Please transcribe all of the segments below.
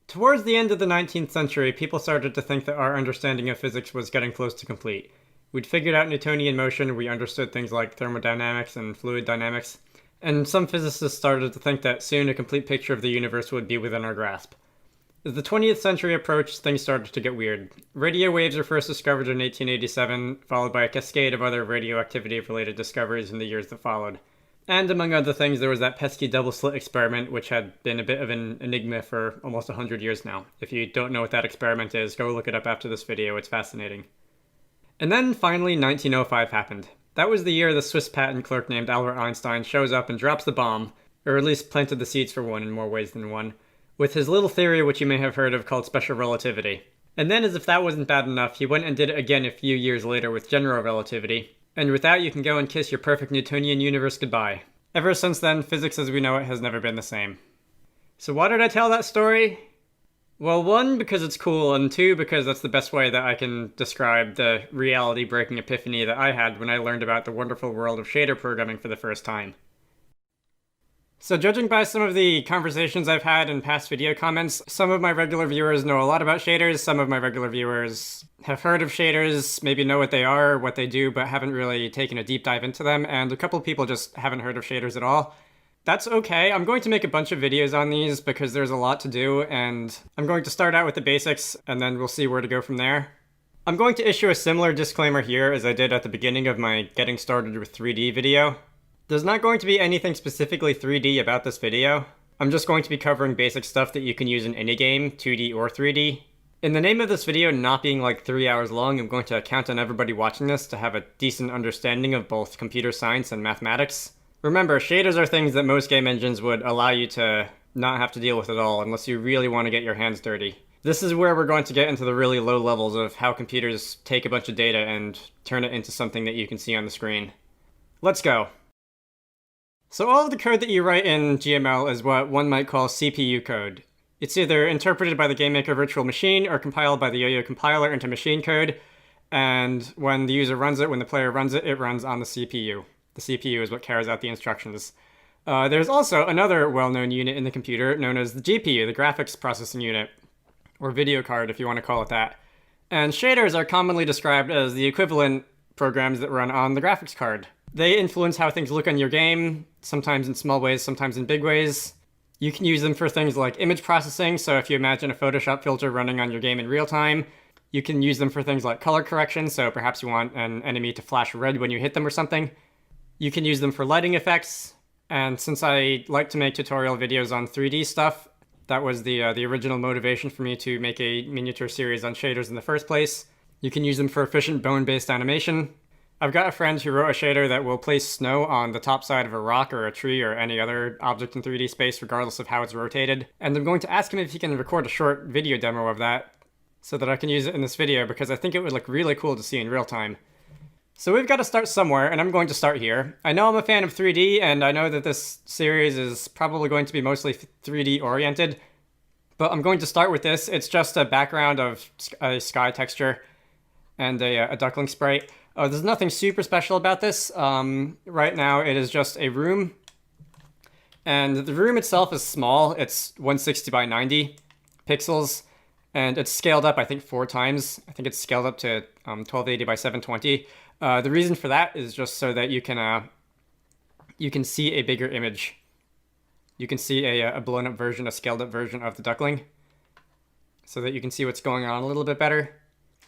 Towards the end of the 19th century, people started to think that our understanding of physics was getting close to complete. We'd figured out Newtonian motion, we understood things like thermodynamics and fluid dynamics, and some physicists started to think that soon a complete picture of the universe would be within our grasp. As the 20th century approached, things started to get weird. Radio waves were first discovered in 1887, followed by a cascade of other radioactivity-related discoveries in the years that followed. And among other things, there was that pesky double-slit experiment, which had been a bit of an enigma for almost 100 years now. If you don't know what that experiment is, go look it up after this video, it's fascinating. And then, finally, 1905 happened. That was the year the Swiss patent clerk named Albert Einstein shows up and drops the bomb, or at least planted the seeds for one in more ways than one, with his little theory which you may have heard of called special relativity. And then, as if that wasn't bad enough, he went and did it again a few years later with general relativity. And with that, you can go and kiss your perfect Newtonian universe goodbye. Ever since then, physics as we know it has never been the same. So why did I tell that story? Well, one, because it's cool, and two, because that's the best way that I can describe the reality-breaking epiphany that I had when I learned about the wonderful world of shader programming for the first time. So judging by some of the conversations I've had in past video comments, some of my regular viewers know a lot about shaders, some of my regular viewers have heard of shaders, maybe know what they are, what they do, but haven't really taken a deep dive into them, and a couple of people just haven't heard of shaders at all. That's okay. I'm going to make a bunch of videos on these because there's a lot to do, and I'm going to start out with the basics, and then we'll see where to go from there. I'm going to issue a similar disclaimer here as I did at the beginning of my Getting Started with 3D video. There's not going to be anything specifically 3D about this video. I'm just going to be covering basic stuff that you can use in any game, 2D or 3D. In the name of this video not being like 3 hours long, I'm going to count on everybody watching this to have a decent understanding of both computer science and mathematics. Remember, shaders are things that most game engines would allow you to not have to deal with at all unless you really want to get your hands dirty. This is where we're going to get into the really low levels of how computers take a bunch of data and turn it into something that you can see on the screen. Let's go. So all of the code that you write in GML is what one might call CPU code. It's either interpreted by the GameMaker virtual machine or compiled by the Yo-Yo compiler into machine code, and when the user runs it, when the player runs it, it runs on the CPU. The CPU is what carries out the instructions. There's also another well-known unit in the computer known as the GPU, the graphics processing unit, or video card if you want to call it that. And shaders are commonly described as the equivalent programs that run on the graphics card. They influence how things look on your game, sometimes in small ways, sometimes in big ways. You can use them for things like image processing, so if you imagine a Photoshop filter running on your game in real time, you can use them for things like color correction, so perhaps you want an enemy to flash red when you hit them or something. You can use them for lighting effects, and since I like to make tutorial videos on 3D stuff, that was the original motivation for me to make a miniature series on shaders in the first place. You can use them for efficient bone-based animation. I've got a friend who wrote a shader that will place snow on the top side of a rock or a tree or any other object in 3D space regardless of how it's rotated. And I'm going to ask him if he can record a short video demo of that so that I can use it in this video because I think it would look really cool to see in real time. So we've got to start somewhere, and I'm going to start here. I know I'm a fan of 3D, and I know that this series is probably going to be mostly 3D oriented, but I'm going to start with this. It's just a background of a sky texture and a duckling sprite. There's nothing super special about this. Right now it is just a room, and the room itself is small. It's 160 by 90 pixels, and it's scaled up I think 4 times. I think it's scaled up to 1280 by 720. The reason for that is just so that you can see a bigger image. You can see a blown up version, a scaled up version of the duckling, so that you can see what's going on a little bit better.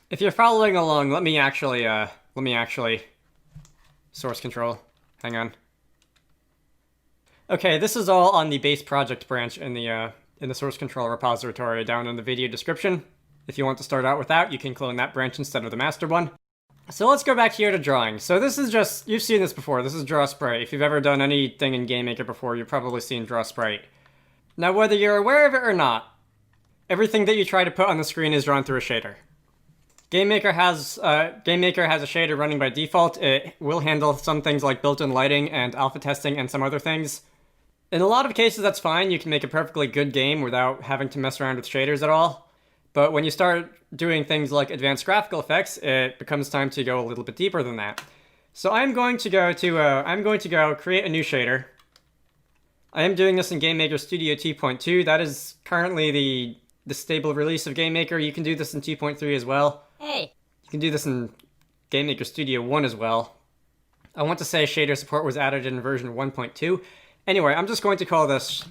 If you're following along, let me actually source control. Hang on. Okay, this is all on the base project branch in the source control repository down in the video description. If you want to start out with that, you can clone that branch instead of the master one. So let's go back here to drawing. So this is just, you've seen this before, this is Draw Sprite. If you've ever done anything in GameMaker before, you've probably seen Draw Sprite. Now whether you're aware of it or not, everything that you try to put on the screen is drawn through a shader. GameMaker has a shader running by default. It will handle some things like built-in lighting and alpha testing and some other things. In a lot of cases that's fine, you can make a perfectly good game without having to mess around with shaders at all. But when you start doing things like advanced graphical effects, it becomes time to go a little bit deeper than that. So I'm going to go create a new shader. I am doing this in GameMaker Studio 2.2. That is currently the stable release of GameMaker. You can do this in 2.3 as well. Hey! You can do this in GameMaker Studio 1 as well. I want to say shader support was added in version 1.2. Anyway, I'm just going to call this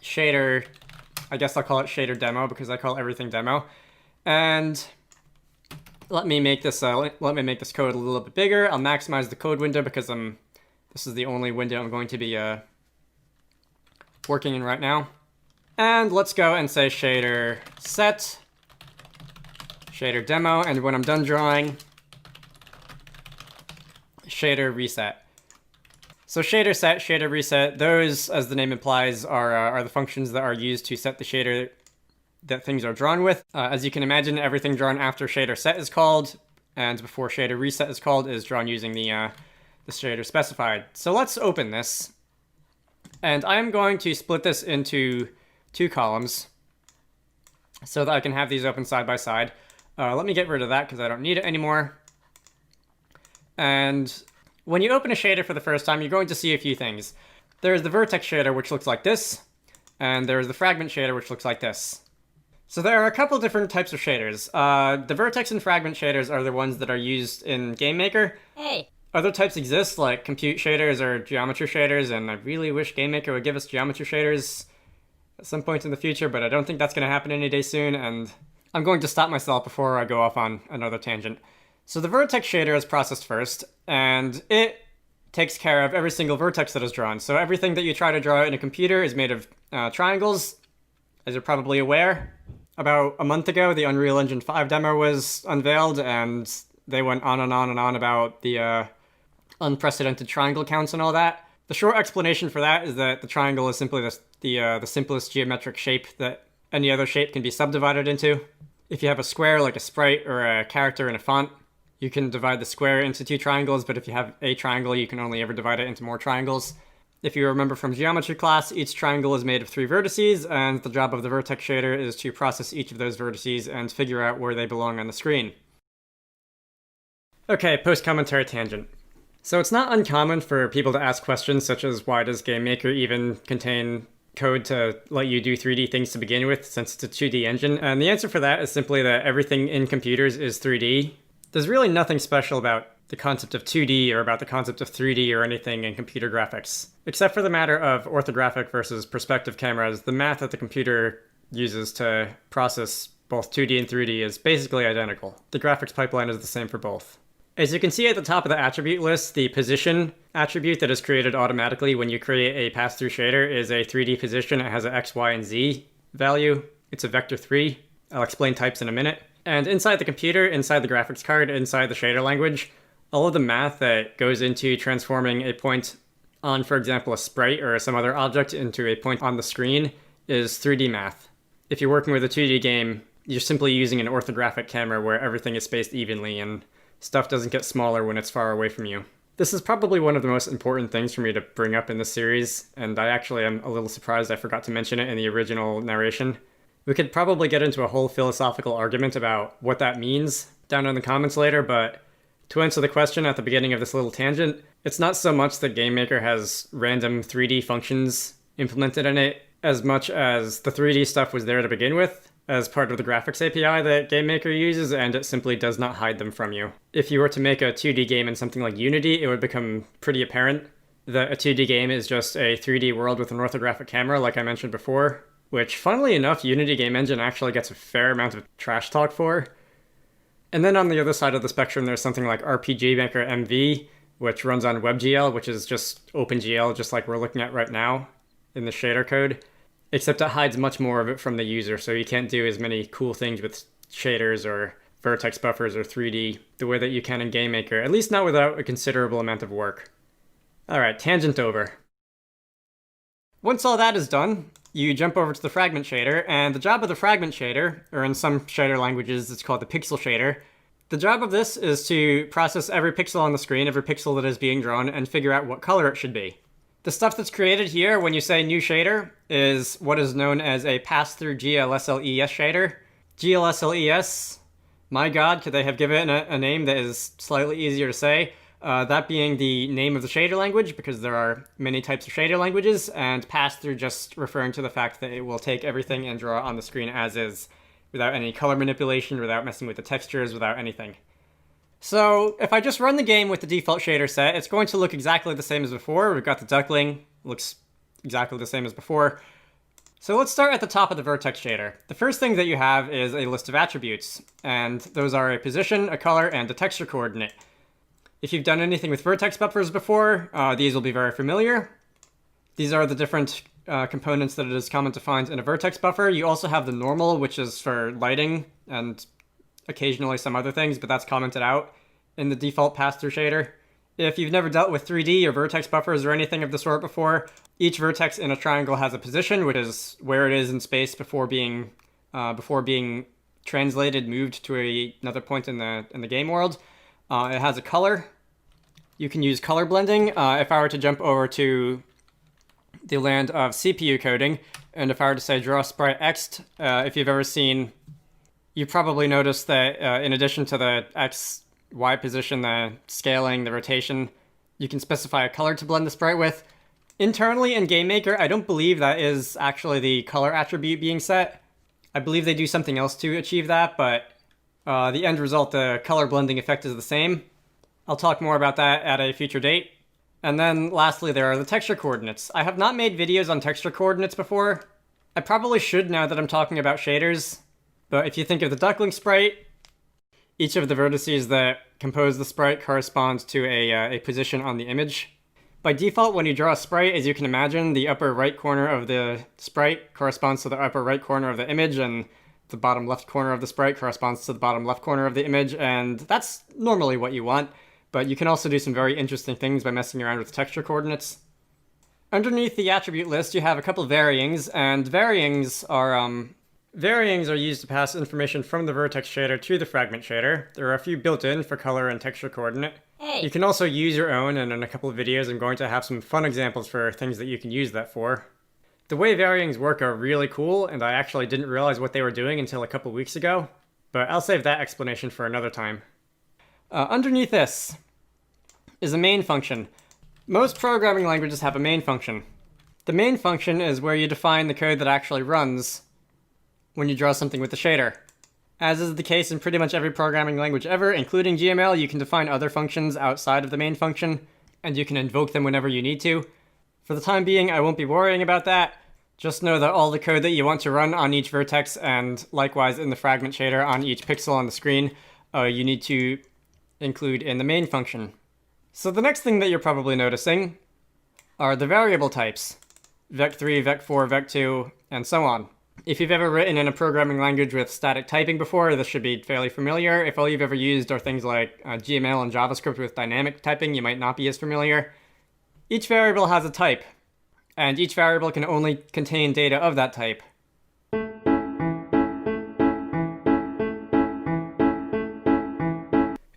shader, I guess I'll call it shader demo because I call everything demo. And let me make this code a little bit bigger. I'll maximize the code window because this is the only window I'm going to be working in right now. And let's go and say shader set, shader demo, and when I'm done drawing, shader reset. So shader set, shader reset, those, as the name implies, are the functions that are used to set the shader that things are drawn with. As you can imagine, everything drawn after shader set is called, and before shader reset is called, is drawn using the shader specified. So let's open this, and I'm going to split this into 2 columns so that I can have these open side by side. Let me get rid of that because I don't need it anymore. And when you open a shader for the first time, you're going to see a few things. There's the vertex shader, which looks like this, and there's the fragment shader, which looks like this. So there are a couple different types of shaders. The vertex and fragment shaders are the ones that are used in GameMaker. Hey! Other types exist, like compute shaders or geometry shaders, and I really wish GameMaker would give us geometry shaders at some point in the future, but I don't think that's going to happen any day soon, and I'm going to stop myself before I go off on another tangent. So the vertex shader is processed first, and it takes care of every single vertex that is drawn. So everything that you try to draw in a computer is made of triangles, as you're probably aware. About a month ago, the Unreal Engine 5 demo was unveiled, and they went on and on and on about the unprecedented triangle counts and all that. The short explanation for that is that the triangle is simply the simplest geometric shape that any other shape can be subdivided into. If you have a square like a sprite or a character in a font, you can divide the square into 2 triangles, but if you have a triangle, you can only ever divide it into more triangles. If you remember from geometry class, each triangle is made of 3 vertices, and the job of the vertex shader is to process each of those vertices and figure out where they belong on the screen. Okay, post-commentary tangent. So it's not uncommon for people to ask questions such as, why does GameMaker even contain code to let you do 3D things to begin with, since it's a 2D engine? And the answer for that is simply that everything in computers is 3D. There's really nothing special about the concept of 2D or about the concept of 3D or anything in computer graphics. Except for the matter of orthographic versus perspective cameras, the math that the computer uses to process both 2D and 3D is basically identical. The graphics pipeline is the same for both. As you can see at the top of the attribute list, the position attribute that is created automatically when you create a pass-through shader is a 3D position. It has an X, Y, and Z value. It's a vector 3. I'll explain types in a minute. And inside the computer, inside the graphics card, inside the shader language, all of the math that goes into transforming a point on, for example, a sprite or some other object into a point on the screen is 3D math. If you're working with a 2D game, you're simply using an orthographic camera where everything is spaced evenly and stuff doesn't get smaller when it's far away from you. This is probably one of the most important things for me to bring up in this series, and I actually am a little surprised I forgot to mention it in the original narration. We could probably get into a whole philosophical argument about what that means down in the comments later, but to answer the question at the beginning of this little tangent, it's not so much that GameMaker has random 3D functions implemented in it, as much as the 3D stuff was there to begin with, as part of the graphics API that GameMaker uses, and it simply does not hide them from you. If you were to make a 2D game in something like Unity, it would become pretty apparent that a 2D game is just a 3D world with an orthographic camera, like I mentioned before, which, funnily enough, Unity Game Engine actually gets a fair amount of trash talk for. And then on the other side of the spectrum, there's something like RPG Maker MV, which runs on WebGL, which is just OpenGL, just like we're looking at right now in the shader code. Except it hides much more of it from the user, so you can't do as many cool things with shaders or vertex buffers or 3D the way that you can in GameMaker, at least not without a considerable amount of work. Alright, tangent over. Once all that is done, you jump over to the fragment shader, and the job of the fragment shader, or in some shader languages it's called the pixel shader, the job of this is to process every pixel on the screen, every pixel that is being drawn, and figure out what color it should be. The stuff that's created here when you say new shader is what is known as a pass-through GLSLES shader. GLSLES, my god, could they have given it a name that is slightly easier to say? That being the name of the shader language, because there are many types of shader languages, and passthrough just referring to the fact that it will take everything and draw on the screen as is, without any color manipulation, without messing with the textures, without anything. So if I just run the game with the default shader set, it's going to look exactly the same as before. We've got the duckling, looks exactly the same as before. So let's start at the top of the vertex shader. The first thing that you have is a list of attributes, and those are a position, a color, and a texture coordinate. If you've done anything with vertex buffers before, these will be very familiar. These are the different components that it is common to find in a vertex buffer. You also have the normal, which is for lighting and occasionally some other things, but that's commented out in the default pass-through shader. If you've never dealt with 3D or vertex buffers or anything of the sort before, each vertex in a triangle has a position, which is where it is in space before being translated, moved to another point in the game world. It has a color. You can use color blending. If I were to jump over to the land of CPU coding, and if I were to say draw sprite X, if you've ever seen, you probably noticed that in addition to the X, Y position, the scaling, the rotation, you can specify a color to blend the sprite with. Internally in GameMaker, I don't believe that is actually the color attribute being set. I believe they do something else to achieve that, but the end result, the color blending effect, is the same. I'll talk more about that at a future date. And then lastly, there are the texture coordinates. I have not made videos on texture coordinates before. I probably should now that I'm talking about shaders. But if you think of the duckling sprite, each of the vertices that compose the sprite corresponds to a position on the image. By default, when you draw a sprite, as you can imagine, the upper right corner of the sprite corresponds to the upper right corner of the image, and the bottom left corner of the sprite corresponds to the bottom left corner of the image, and that's normally what you want, but you can also do some very interesting things by messing around with texture coordinates. Underneath the attribute list, you have a couple of varyings, and varyings are used to pass information from the vertex shader to the fragment shader. There are a few built in for color and texture coordinate. Hey. You can also use your own, and in a couple of videos I'm going to have some fun examples for things that you can use that for. The way varyings work are really cool, and I actually didn't realize what they were doing until a couple weeks ago, but I'll save that explanation for another time. Underneath this is a main function. Most programming languages have a main function. The main function is where you define the code that actually runs when you draw something with the shader. As is the case in pretty much every programming language ever, including GML, you can define other functions outside of the main function, and you can invoke them whenever you need to. For the time being, I won't be worrying about that. Just know that all the code that you want to run on each vertex, and likewise in the fragment shader on each pixel on the screen, you need to include in the main function. So the next thing that you're probably noticing are the variable types. vec3, vec4, vec2, and so on. If you've ever written in a programming language with static typing before, this should be fairly familiar. If all you've ever used are things like GML and JavaScript with dynamic typing, you might not be as familiar. Each variable has a type, and each variable can only contain data of that type.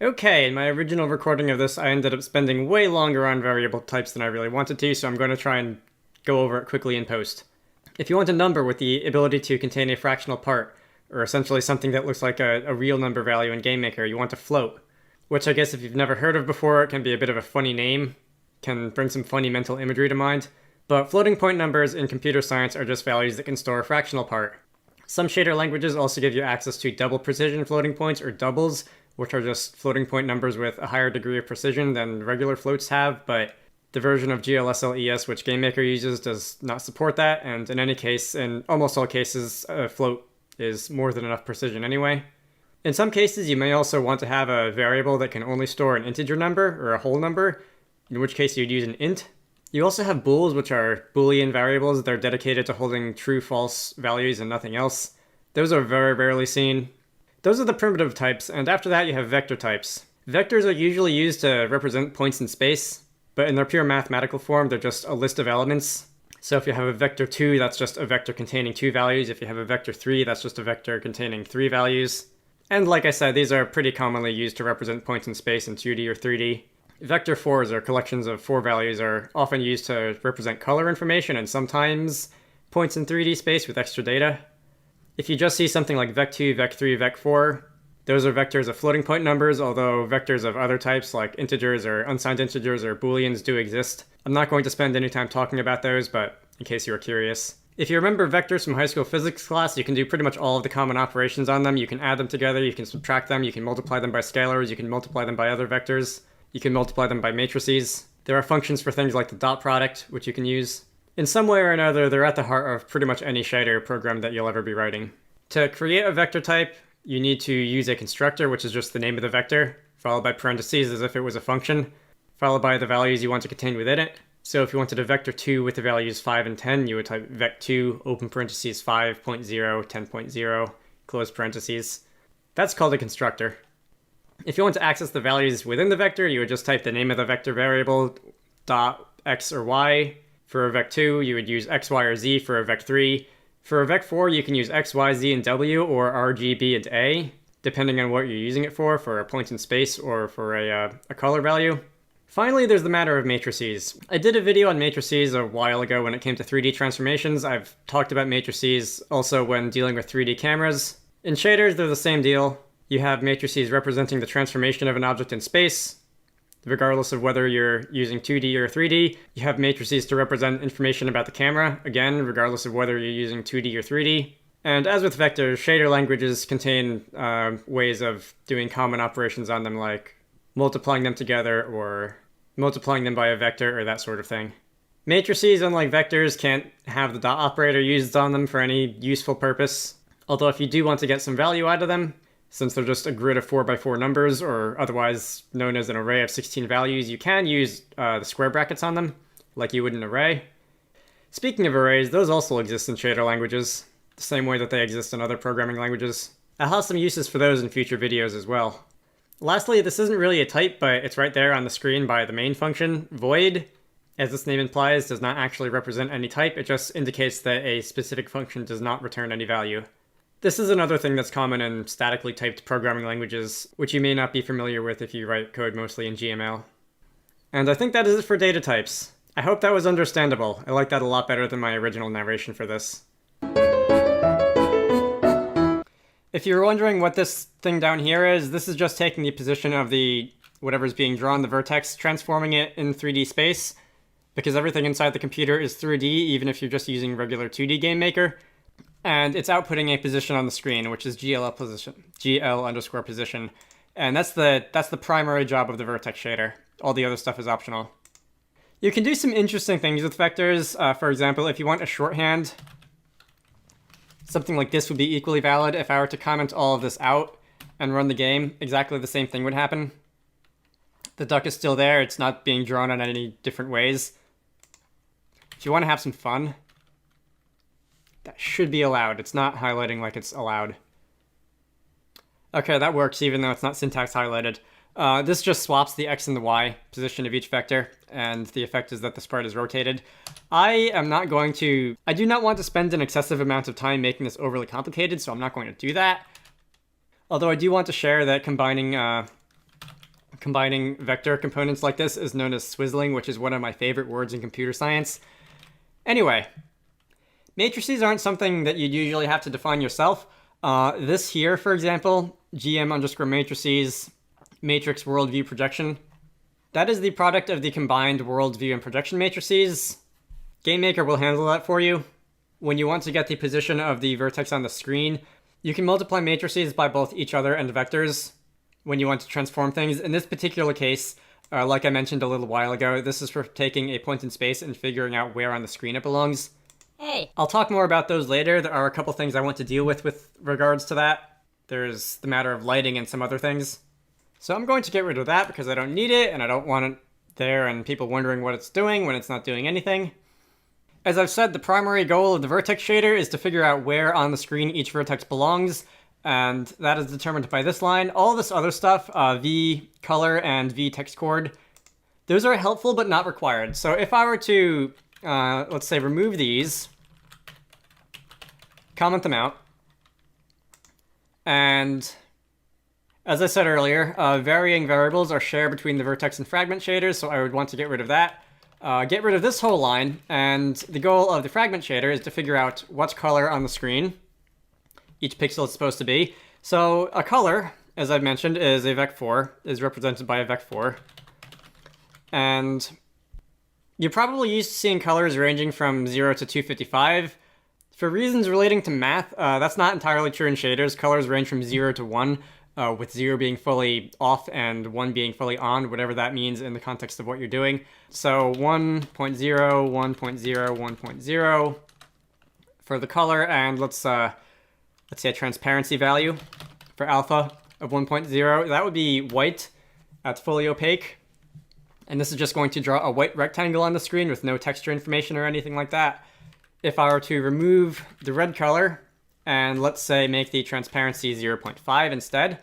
Okay, in my original recording of this, I ended up spending way longer on variable types than I really wanted to, so I'm going to try and go over it quickly in post. If you want a number with the ability to contain a fractional part, or essentially something that looks like a real number value in GameMaker, you want a float, which I guess if you've never heard of before, it can be a bit of a funny name, can bring some funny mental imagery to mind, but floating point numbers in computer science are just values that can store a fractional part. Some shader languages also give you access to double precision floating points, or doubles, which are just floating point numbers with a higher degree of precision than regular floats have, but the version of GLSLES which GameMaker uses does not support that, and in any case, in almost all cases, a float is more than enough precision anyway. In some cases, you may also want to have a variable that can only store an integer number, or a whole number, in which case you'd use an int. You also have bools, which are Boolean variables. They're dedicated to holding true, false values and nothing else. Those are very rarely seen. Those are the primitive types, and after that you have vector types. Vectors are usually used to represent points in space, but in their pure mathematical form, they're just a list of elements. So if you have a vector 2, that's just a vector containing 2 values. If you have a vector 3, that's just a vector containing 3 values. And like I said, these are pretty commonly used to represent points in space in 2D or 3D. Vector 4s, or collections of 4 values, are often used to represent color information and sometimes points in 3D space with extra data. If you just see something like vec2, vec3, vec4, Those are vectors of floating point numbers, although vectors of other types like integers or unsigned integers or booleans do exist. I'm not going to spend any time talking about those, but in case you were curious. If you remember vectors from high school physics class, you can do pretty much all of the common operations on them. You can add them together, you can subtract them, you can multiply them by scalars, you can multiply them by other vectors, you can multiply them by matrices. There are functions for things like the dot product, which you can use. In some way or another, they're at the heart of pretty much any shader program that you'll ever be writing. To create a vector type, you need to use a constructor, which is just the name of the vector, followed by parentheses as if it was a function, followed by the values you want to contain within it. So if you wanted a vector 2 with the values 5 and 10, you would type vec2, open parentheses 5.0, 10.0, close parentheses. That's called a constructor. If you want to access the values within the vector, you would just type the name of the vector variable, dot x or y. For a vec2, you would use x, y, or z for a vec3. For a vec4, you can use x, y, z, and w, or r, g, b, and a, depending on what you're using it for a point in space or for a color value. Finally, there's the matter of matrices. I did a video on matrices a while ago when it came to 3D transformations. I've talked about matrices also when dealing with 3D cameras. In shaders, they're the same deal. You have matrices representing the transformation of an object in space. Regardless of whether you're using 2D or 3D, you have matrices to represent information about the camera, again, regardless of whether you're using 2D or 3D. And as with vectors, shader languages contain ways of doing common operations on them, like multiplying them together or multiplying them by a vector or that sort of thing. Matrices, unlike vectors, can't have the dot operator used on them for any useful purpose. Although if you do want to get some value out of them, since they're just a grid of 4x4 numbers, or otherwise known as an array of 16 values, you can use the square brackets on them, like you would an array. Speaking of arrays, those also exist in shader languages, the same way that they exist in other programming languages. I'll have some uses for those in future videos as well. Lastly, this isn't really a type, but it's right there on the screen by the main function. Void, as its name implies, does not actually represent any type, it just indicates that a specific function does not return any value. This is another thing that's common in statically typed programming languages, which you may not be familiar with if you write code mostly in GML. And I think that is it for data types. I hope that was understandable. I like that a lot better than my original narration for this. If you were wondering what this thing down here is, this is just taking the position of the whatever's being drawn, the vertex, transforming it in 3D space, because everything inside the computer is 3D, even if you're just using regular 2D GameMaker. And it's outputting a position on the screen, which is GL position. And that's the primary job of the vertex shader. All the other stuff is optional. You can do some interesting things with vectors. For example, if you want a shorthand, something like this would be equally valid. If I were to comment all of this out and run the game, exactly the same thing would happen. The duck is still there. It's not being drawn in any different ways. If you want to have some fun, that should be allowed. It's not highlighting like it's allowed. Okay, that works even though it's not syntax highlighted. This just swaps the x and the y position of each vector, and the effect is that the sprite is rotated. I do not want to spend an excessive amount of time making this overly complicated, so I'm not going to do that. Although I do want to share that combining vector components like this is known as swizzling, which is one of my favorite words in computer science. Anyway, matrices aren't something that you'd usually have to define yourself. This here, for example, GM_matrices matrix worldview projection, that is the product of the combined worldview and projection matrices. GameMaker will handle that for you. When you want to get the position of the vertex on the screen, you can multiply matrices by both each other and vectors when you want to transform things. In this particular case, like I mentioned a little while ago, this is for taking a point in space and figuring out where on the screen it belongs. Hey. I'll talk more about those later. There are a couple things I want to deal with regards to that. There's the matter of lighting and some other things. So I'm going to get rid of that because I don't need it, and I don't want it there and people wondering what it's doing when it's not doing anything. As I've said, the primary goal of the vertex shader is to figure out where on the screen each vertex belongs, and that is determined by this line. All this other stuff, V color and V text chord, those are helpful but not required. So if I were to, let's say, remove these, comment them out, and as I said earlier, varying variables are shared between the vertex and fragment shaders, so I would want to get rid of that. Get rid of this whole line, and the goal of the fragment shader is to figure out what color on the screen each pixel is supposed to be. So a color as I've mentioned, is a vec4, is represented by a vec4. And you're probably used to seeing colors ranging from 0 to 255. For reasons relating to math, that's not entirely true in shaders. Colors range from 0 to 1, with 0 being fully off and 1 being fully on, whatever that means in the context of what you're doing. So 1.0, 1.0, 1.0 for the color, and let's say a transparency value for alpha of 1.0. That would be white. That's fully opaque. And this is just going to draw a white rectangle on the screen with no texture information or anything like that. If I were to remove the red color and let's say make the transparency 0.5 instead,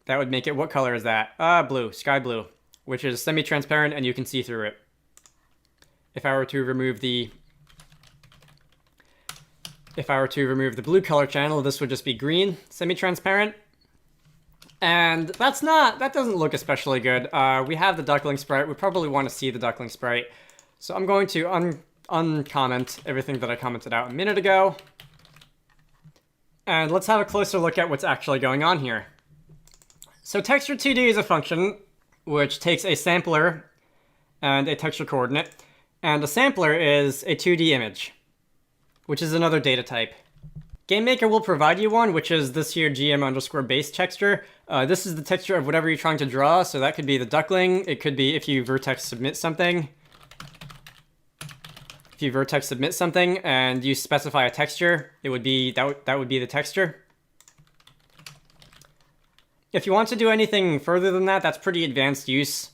that would make it, what color is that? Blue, sky blue, which is semi-transparent and you can see through it. If I were to remove the blue color channel, this would just be green, semi-transparent. And that doesn't look especially good. We have the duckling sprite. We probably want to see the duckling sprite. So I'm going to uncomment everything that I commented out a minute ago. And let's have a closer look at what's actually going on here. So texture2D is a function which takes a sampler and a texture coordinate. And a sampler is a 2D image, which is another data type. GameMaker will provide you one, which is this here GM_base texture. This is the texture of whatever you're trying to draw, so that could be the duckling. It could be if you vertex submit something. If you vertex submit something and you specify a texture, it would be that would be the texture. If you want to do anything further than that, that's pretty advanced use.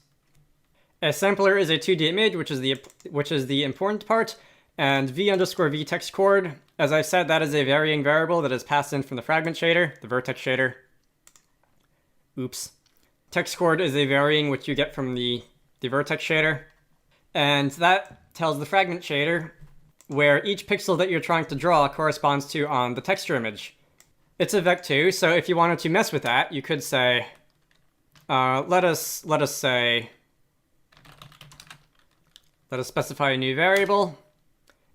A sampler is a 2D image, which is the important part. And v_v text chord, as I said, that is a varying variable that is passed in from the fragment shader, the vertex shader. Oops. Text chord is a varying which you get from the vertex shader. And that tells the fragment shader where each pixel that you're trying to draw corresponds to on the texture image. It's a vec2, so if you wanted to mess with that, you could say, let us specify a new variable.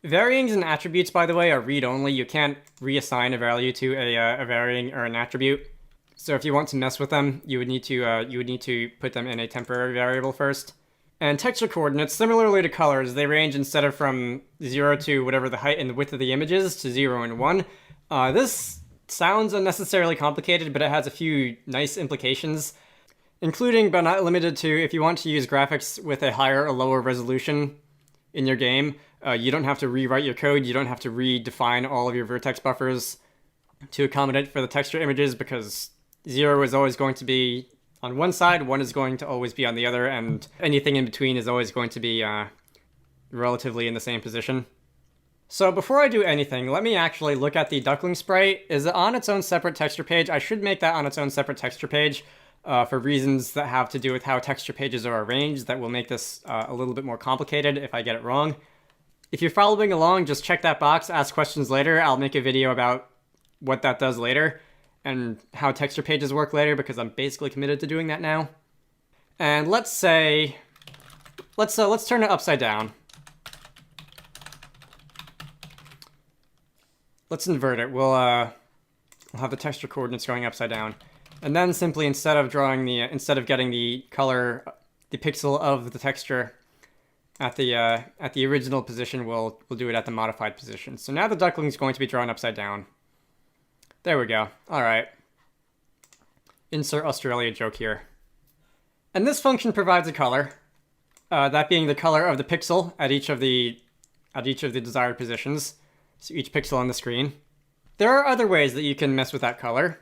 Varyings and attributes, by the way, are read-only. You can't reassign a value to a varying or an attribute. So if you want to mess with them, you would need to put them in a temporary variable first. And texture coordinates, similarly to colors, they range instead of from 0 to whatever the height and the width of the image is to 0 and 1. This sounds unnecessarily complicated, but it has a few nice implications, including but not limited to if you want to use graphics with a higher or lower resolution in your game. You don't have to rewrite your code. You don't have to redefine all of your vertex buffers to accommodate for the texture images, because 0 is always going to be on one side, 1 is going to always be on the other, and anything in between is always going to be relatively in the same position. So before I do anything, let me actually look at the duckling sprite. Is it on its own separate texture page? I should make that on its own separate texture page for reasons that have to do with how texture pages are arranged that will make this a little bit more complicated if I get it wrong. If you're following along, just check that box, ask questions later. I'll make a video about what that does later and how texture pages work later, because I'm basically committed to doing that now. And let's turn it upside down. Let's invert it. We'll have the texture coordinates going upside down. And then simply instead of getting the color, the pixel of the texture at the original position, we'll do it at the modified position. So now the duckling is going to be drawn upside down. There we go. All right. Insert Australia joke here. And this function provides a color, that being the color of the pixel at each of the desired positions. So each pixel on the screen. There are other ways that you can mess with that color.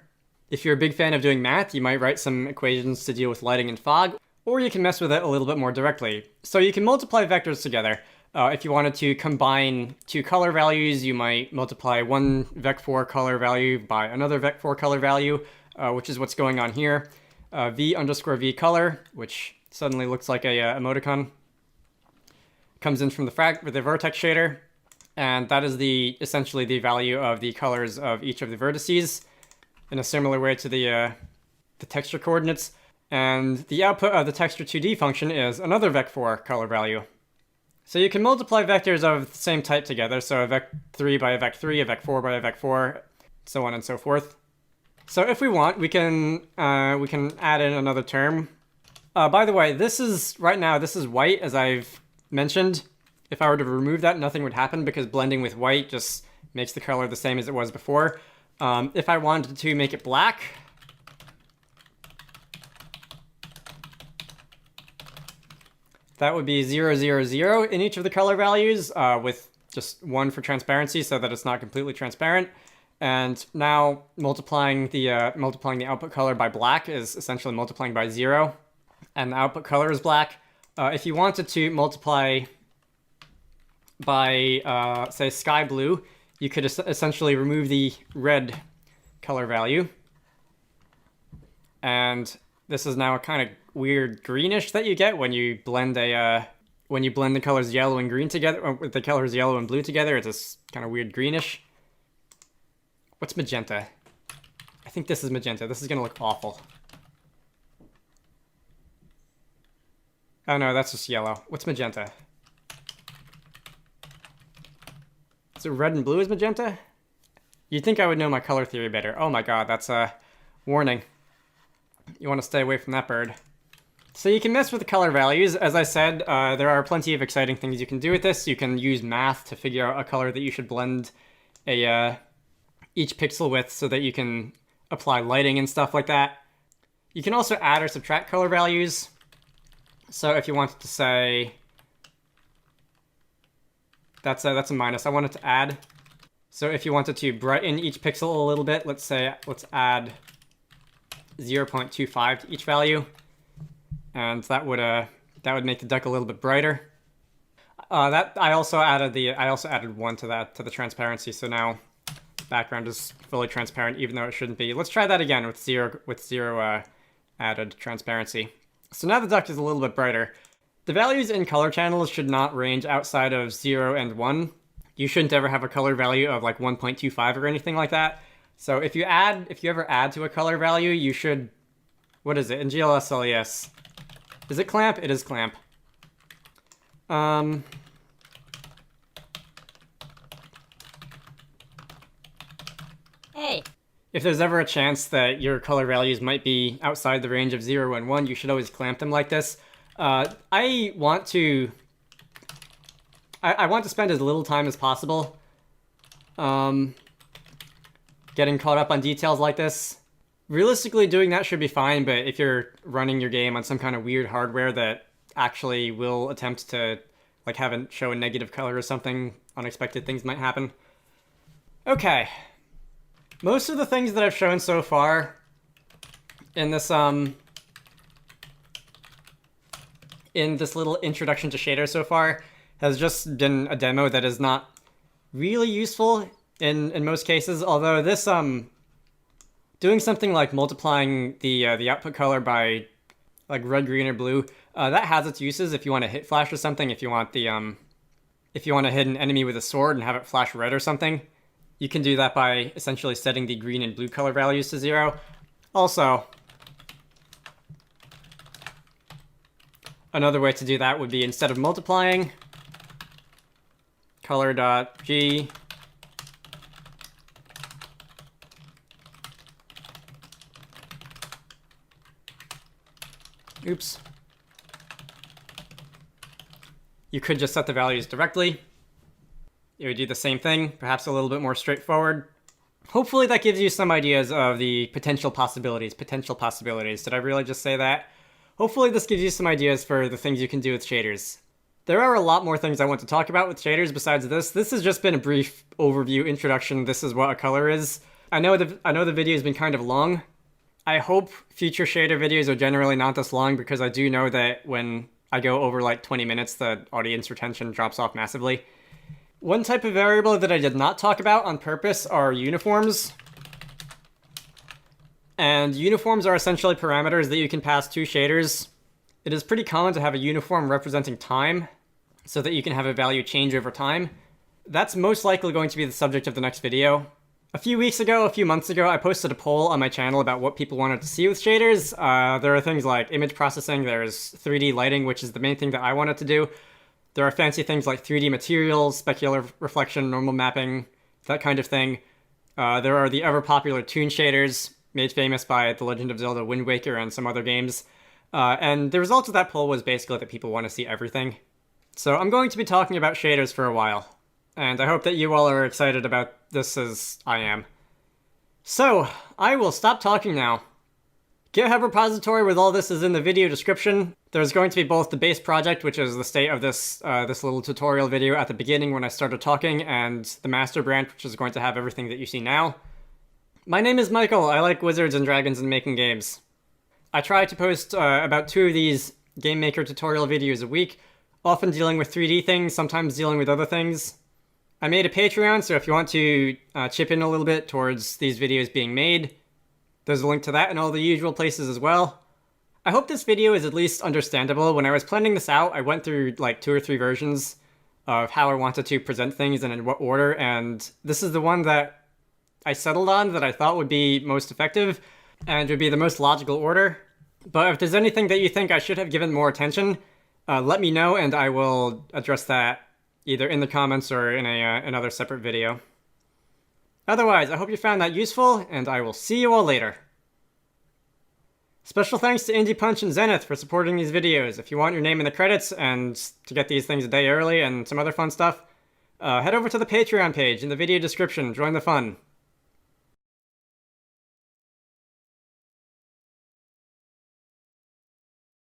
If you're a big fan of doing math, you might write some equations to deal with lighting and fog, or you can mess with it a little bit more directly. So you can multiply vectors together. If you wanted to combine two color values, you might multiply one vec4 color value by another vec4 color value, which is what's going on here. v_v color, which suddenly looks like a emoticon, comes in from the vertex shader, and that is essentially the value of the colors of each of the vertices, in a similar way to the texture coordinates. And the output of the texture2D function is another vec4 color value. So you can multiply vectors of the same type together, so a vec3 by a vec3, a vec4 by a vec4, so on and so forth. So if we want, we can add in another term. By the way, this is white, as I've mentioned. If I were to remove that, nothing would happen because blending with white just makes the color the same as it was before. If I wanted to make it black, that would be 0, 0, 0 in each of the color values, with just 1 for transparency so that it's not completely transparent. And now multiplying the output color by black is essentially multiplying by 0, and the output color is black. If you wanted to multiply by, say, sky blue, you could essentially remove the red color value. And this is now a kind of weird greenish that you get when you blend the colors yellow and green together, with the colors yellow and blue together. It's this kind of weird greenish. What's magenta? I think this is magenta. This is gonna look awful. Oh no, that's just yellow. What's magenta? Is it red and blue is magenta? You'd think I would know my color theory better. Oh my god, that's a warning. You want to stay away from that bird. So you can mess with the color values. As I said, there are plenty of exciting things you can do with this. You can use math to figure out a color that you should blend each pixel with so that you can apply lighting and stuff like that. You can also add or subtract color values. So if you wanted to say, that's a minus. I wanted to add. So if you wanted to brighten each pixel a little bit, let's add 0.25 to each value, and that would make the duck a little bit brighter. I also added 1 to the transparency, so now the background is fully transparent even though it shouldn't be. Let's try that again with zero added transparency. So now the duck is a little bit brighter. The values in color channels should not range outside of 0 and 1. You shouldn't ever have a color value of like 1.25 or anything like that. So if you ever add to a color value, you should, what is it, in GLSLES? Is it clamp? It is clamp. Hey. If there's ever a chance that your color values might be outside the range of 0 and 1, you should always clamp them like this. I want to spend as little time as possible getting caught up on details like this. Realistically, doing that should be fine, but if you're running your game on some kind of weird hardware that actually will attempt to like show a negative color or something, unexpected things might happen. Okay. Most of the things that I've shown so far in this little introduction to shaders so far has just been a demo that is not really useful in most cases, although this doing something like multiplying the output color by like red, green, or blue, that has its uses if you want to hit flash or something. If you want to hit an enemy with a sword and have it flash red or something, you can do that by essentially setting the green and blue color values to 0. Also, another way to do that would be, instead of multiplying, color.g oops. You could just set the values directly. It would do the same thing, perhaps a little bit more straightforward. Hopefully that gives you some ideas of the potential possibilities. Did I really just say that? Hopefully this gives you some ideas for the things you can do with shaders. There are a lot more things I want to talk about with shaders besides this. This has just been a brief overview introduction. This is what a color is. I know the video has been kind of long. I hope future shader videos are generally not this long, because I do know that when I go over like 20 minutes, the audience retention drops off massively. One type of variable that I did not talk about on purpose are uniforms. And uniforms are essentially parameters that you can pass to shaders. It is pretty common to have a uniform representing time, so that you can have a value change over time. That's most likely going to be the subject of the next video. A few months ago, I posted a poll on my channel about what people wanted to see with shaders. There are things like image processing, there's 3D lighting, which is the main thing that I wanted to do. There are fancy things like 3D materials, specular reflection, normal mapping, that kind of thing. There are the ever popular toon shaders, made famous by The Legend of Zelda Wind Waker and some other games. And the result of that poll was basically that people want to see everything. So I'm going to be talking about shaders for a while, and I hope that you all are excited about this as I am. So, I will stop talking now. GitHub repository with all this is in the video description. There's going to be both the base project, which is the state of this little tutorial video at the beginning when I started talking, and the master branch, which is going to have everything that you see now. My name is Michael. I like wizards and dragons and making games. I try to post about 2 of these GameMaker tutorial videos a week, often dealing with 3D things, sometimes dealing with other things. I made a Patreon, so if you want to chip in a little bit towards these videos being made, there's a link to that in all the usual places as well. I hope this video is at least understandable. When I was planning this out, I went through like 2 or 3 versions of how I wanted to present things and in what order, and this is the one that I settled on that I thought would be most effective and would be the most logical order. But if there's anything that you think I should have given more attention, let me know and I will address that either in the comments or in another separate video. Otherwise, I hope you found that useful, and I will see you all later. Special thanks to Indie Punch and Zenith for supporting these videos. If you want your name in the credits and to get these things a day early and some other fun stuff, head over to the Patreon page in the video description. Join the fun.